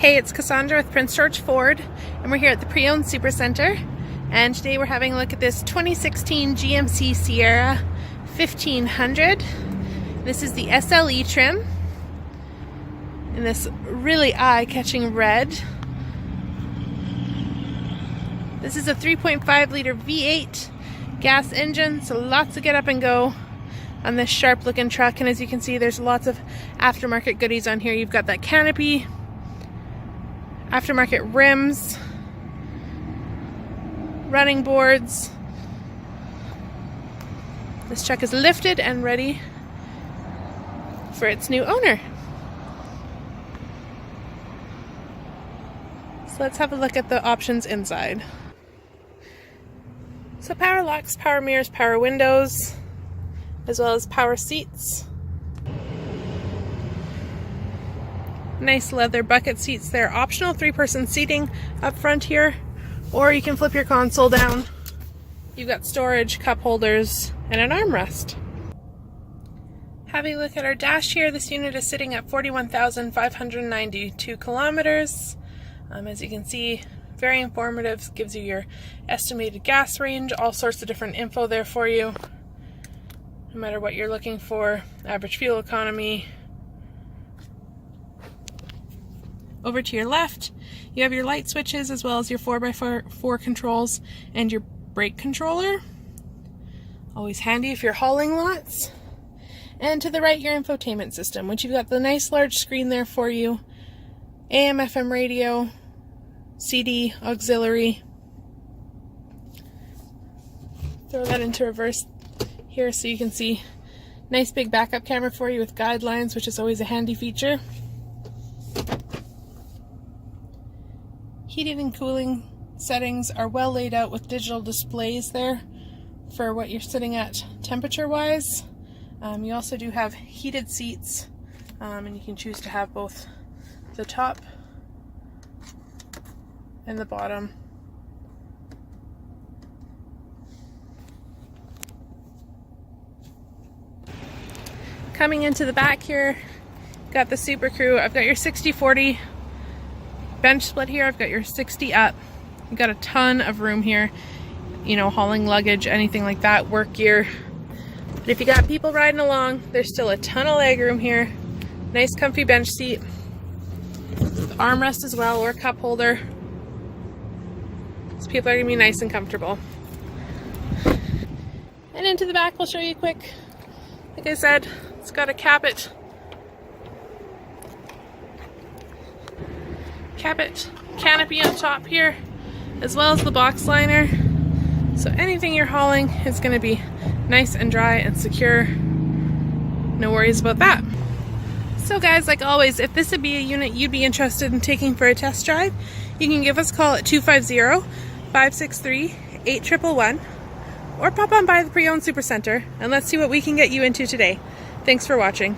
Hey, it's Cassandra with Prince George Ford, and we're here at the Pre-Owned Supercenter, and today we're having a look at this 2016 GMC Sierra 1500. This is the SLE trim in this really eye-catching red. This is a 3.5 liter V8 gas engine, so lots of get up and go on this sharp looking truck. And as you can see, there's lots of aftermarket goodies on here. You've got that canopy, aftermarket rims, running boards. This truck is lifted and ready for its new owner. So let's have a look at the options inside. So power locks, power mirrors, power windows, as well as power seats. Nice leather bucket seats. They're optional 3-person seating up front here, or you can flip your console down. You've got storage, cup holders, and an armrest. Having a look at our dash here, this unit is sitting at 41,592 kilometers. As you can see, very informative, gives you your estimated gas range, all sorts of different info there for you, no matter what you're looking for, average fuel economy. Over to your left, you have your light switches as well as your 4x4 controls and your brake controller. Always handy if you're hauling lots. And to the right, your infotainment system, which you've got the nice large screen there for you. AM, FM radio, CD, auxiliary. Throw that into reverse here so you can see. Nice big backup camera for you with guidelines, which is always a handy feature. Heating and cooling settings are well laid out with digital displays there for what you're sitting at temperature wise. You also do have heated seats, and you can choose to have both the top and the bottom. Coming into the back here, got the Super Crew. I've got your 60/40 bench split here. I've got your 60 up. You've got a ton of room here, you know, hauling luggage, anything like that, work gear. But if you got people riding along, there's still a ton of leg room here. Nice comfy bench seat, armrest as well, or cup holder. So people are gonna be nice and comfortable. And into the back, we'll show you quick. Like I said, it's got a Cabot canopy on top here, as well as the box liner. So anything you're hauling is going to be nice and dry and secure. No worries about that. So guys, like always, if this would be a unit you'd be interested in taking for a test drive, you can give us a call at 250-563-8111 or pop on by the Pre-Owned Supercenter and let's see what we can get you into today. Thanks for watching.